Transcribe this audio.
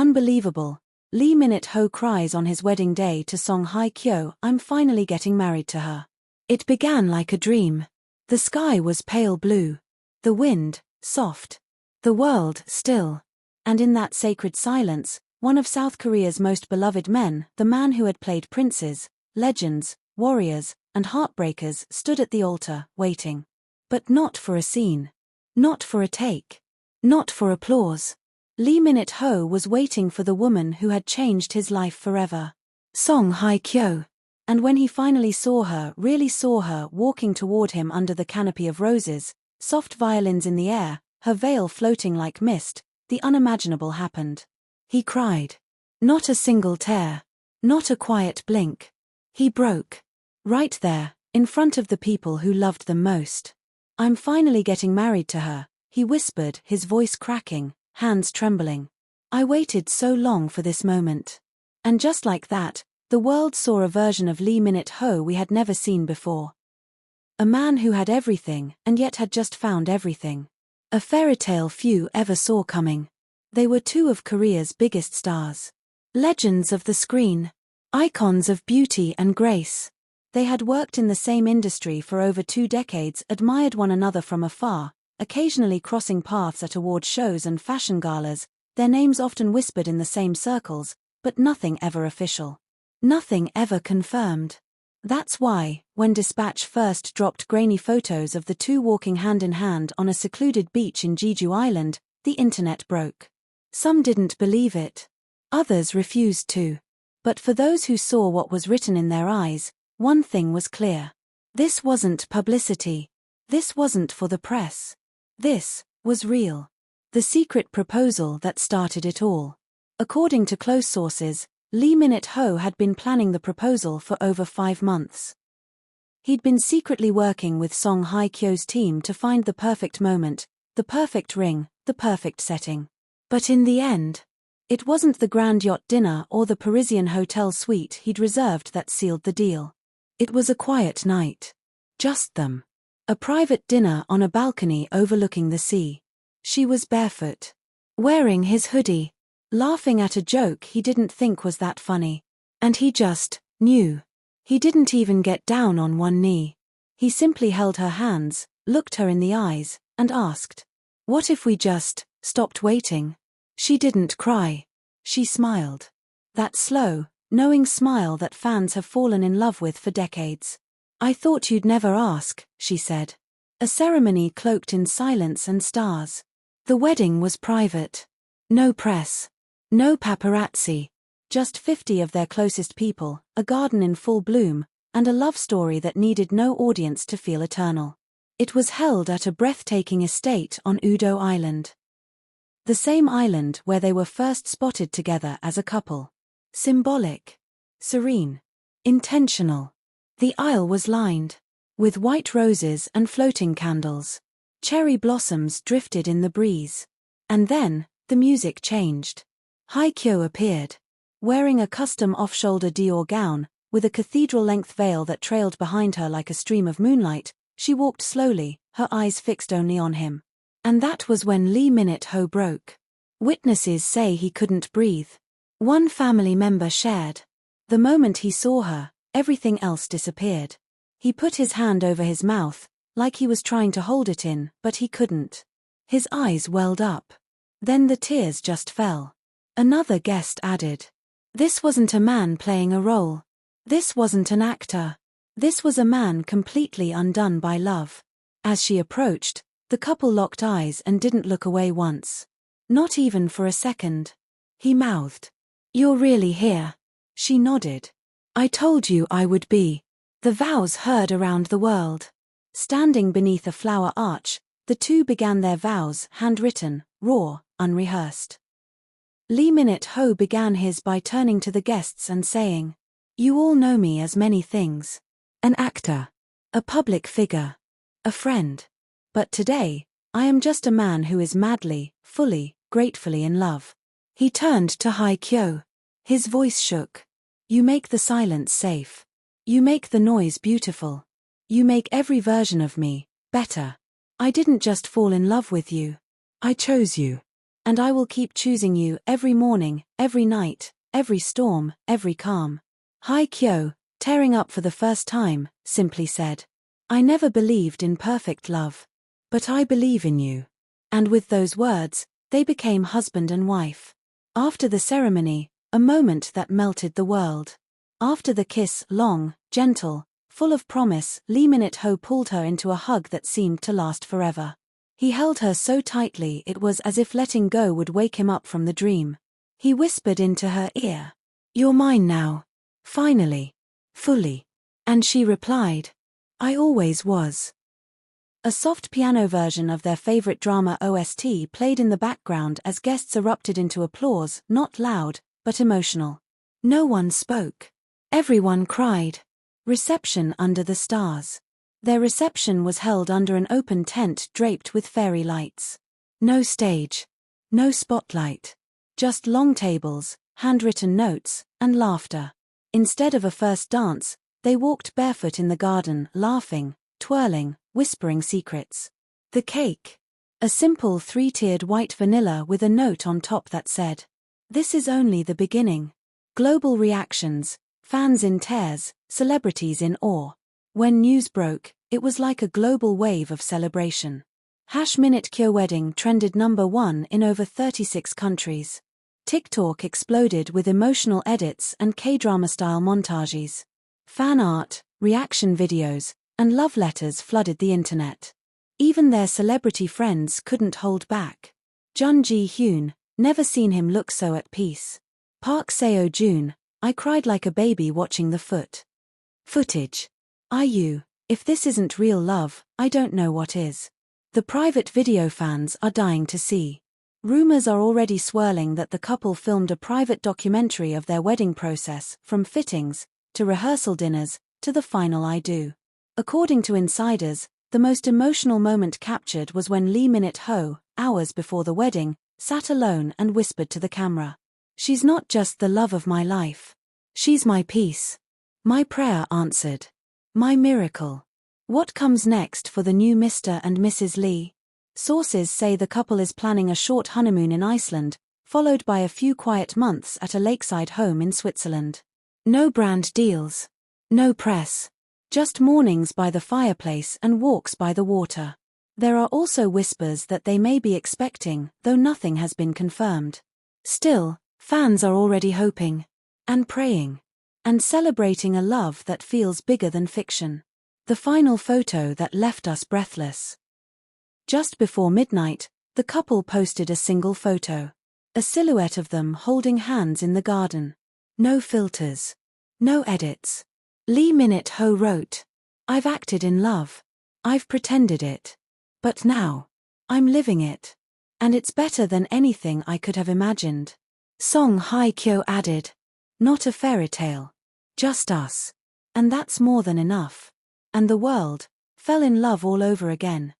Unbelievable. Lee Min-ho cries on his wedding day to Song Hye-kyo, "I'm finally getting married to her. It began like a dream. The sky was pale blue. The wind, soft. The world, still. And in that sacred silence, one of South Korea's most beloved men, the man who had played princes, legends, warriors, and heartbreakers, stood at the altar, waiting. But not for a scene. Not for a take. Not for applause. Lee Min-ho was waiting for the woman who had changed his life forever. Song Hye-kyo. And when he finally saw her, really saw her, walking toward him under the canopy of roses, soft violins in the air, her veil floating like mist, the unimaginable happened. He cried. Not a single tear. Not a quiet blink. He broke. Right there, in front of the people who loved them most. "I'm finally getting married to her," he whispered, his voice cracking, hands trembling. "I waited so long for this moment." And just like that, the world saw a version of Lee Min-ho we had never seen before. A man who had everything, and yet had just found everything. A fairy tale few ever saw coming. They were two of Korea's biggest stars. Legends of the screen. Icons of beauty and grace. They had worked in the same industry for over 2 decades, admired one another from afar, occasionally crossing paths at award shows and fashion galas, their names often whispered in the same circles, but nothing ever official. Nothing ever confirmed. That's why, when Dispatch first dropped grainy photos of the two walking hand in hand on a secluded beach in Jeju Island, the internet broke. Some didn't believe it. Others refused to. But for those who saw what was written in their eyes, one thing was clear. This wasn't publicity. This wasn't for the press. This was real. The secret proposal that started it all. According to close sources, Lee Min-ho had been planning the proposal for over 5 months. He'd been secretly working with Song Hye-kyo's team to find the perfect moment, the perfect ring, the perfect setting. But in the end, it wasn't the grand yacht dinner or the Parisian hotel suite he'd reserved that sealed the deal. It was a quiet night. Just them. A private dinner on a balcony overlooking the sea. She was barefoot. Wearing his hoodie. Laughing at a joke he didn't think was that funny. And he just knew. He didn't even get down on one knee. He simply held her hands, looked her in the eyes, and asked, "What if we just stopped waiting?" She didn't cry. She smiled. That slow, knowing smile that fans have fallen in love with for decades. "I thought you'd never ask," she said. A ceremony cloaked in silence and stars. The wedding was private. No press. No paparazzi. Just 50 of their closest people, a garden in full bloom, and a love story that needed no audience to feel eternal. It was held at a breathtaking estate on Udo Island. The same island where they were first spotted together as a couple. Symbolic. Serene. Intentional. The aisle was lined with white roses and floating candles. Cherry blossoms drifted in the breeze. And then, the music changed. Hye-kyo appeared. Wearing a custom off-shoulder Dior gown, with a cathedral-length veil that trailed behind her like a stream of moonlight, she walked slowly, her eyes fixed only on him. And that was when Lee Min-ho broke. Witnesses say he couldn't breathe. One family member shared. The moment he saw her, everything else disappeared. He put his hand over his mouth, like he was trying to hold it in, but he couldn't. His eyes welled up. Then the tears just fell. Another guest added. This wasn't a man playing a role. This wasn't an actor. This was a man completely undone by love. As she approached, the couple locked eyes and didn't look away once. Not even for a second. He mouthed. "You're really here." She nodded. "I told you I would be." The vows heard around the world. Standing beneath a flower arch, the two began their vows, handwritten, raw, unrehearsed. Lee Min-ho began his by turning to the guests and saying, "You all know me as many things. An actor. A public figure. A friend. But today, I am just a man who is madly, fully, gratefully in love." He turned to Hye-kyo. His voice shook. "You make the silence safe. You make the noise beautiful. You make every version of me better. I didn't just fall in love with you. I chose you. And I will keep choosing you every morning, every night, every storm, every calm. Haikyo, tearing up for the first time, simply said, I never believed in perfect love. But I believe in you. And with those words, they became husband and wife. After the ceremony, a moment that melted the world. After the kiss, long, gentle, full of promise, Lee Min-ho pulled her into a hug that seemed to last forever. He held her so tightly it was as if letting go would wake him up from the dream. He whispered into her ear, You're mine now. Finally. Fully. And she replied, I always was. A soft piano version of their favorite drama OST played in the background as guests erupted into applause, not loud, but emotional. No one spoke. Everyone cried. Reception under the stars. Their reception was held under an open tent draped with fairy lights. No stage. No spotlight. Just long tables, handwritten notes, and laughter. Instead of a first dance, they walked barefoot in the garden, laughing, twirling, whispering secrets. The cake. A simple 3-tiered white vanilla with a note on top that said, This is only the beginning. Global reactions, fans in tears, celebrities in awe. When news broke, it was like a global wave of celebration. #Minute Kyo Wedding trended #1 in over 36 countries. TikTok exploded with emotional edits and K-drama-style montages. Fan art, reaction videos, and love letters flooded the internet. Even their celebrity friends couldn't hold back. Jun Ji-hyun, never seen him look so at peace. Park Seo-joon, I cried like a baby watching the footage. IU, if this isn't real love, I don't know what is. The private video fans are dying to see. Rumors are already swirling that the couple filmed a private documentary of their wedding process, from fittings, to rehearsal dinners, to the final I do. According to insiders, the most emotional moment captured was when Lee Min-ho, hours before the wedding, sat alone and whispered to the camera. She's not just the love of my life. She's my peace. My prayer answered. My miracle. What comes next for the new Mr. and Mrs. Lee? Sources say the couple is planning a short honeymoon in Iceland, followed by a few quiet months at a lakeside home in Switzerland. No brand deals. No press. Just mornings by the fireplace and walks by the water. There are also whispers that they may be expecting, though nothing has been confirmed. Still, fans are already hoping. And praying. And celebrating a love that feels bigger than fiction. The final photo that left us breathless. Just before midnight, the couple posted a single photo. A silhouette of them holding hands in the garden. No filters. No edits. Lee Min-ho wrote, I've acted in love. I've pretended it. But now, I'm living it. And it's better than anything I could have imagined. Song Haikyo added, Not a fairy tale. Just us. And that's more than enough. And the world fell in love all over again.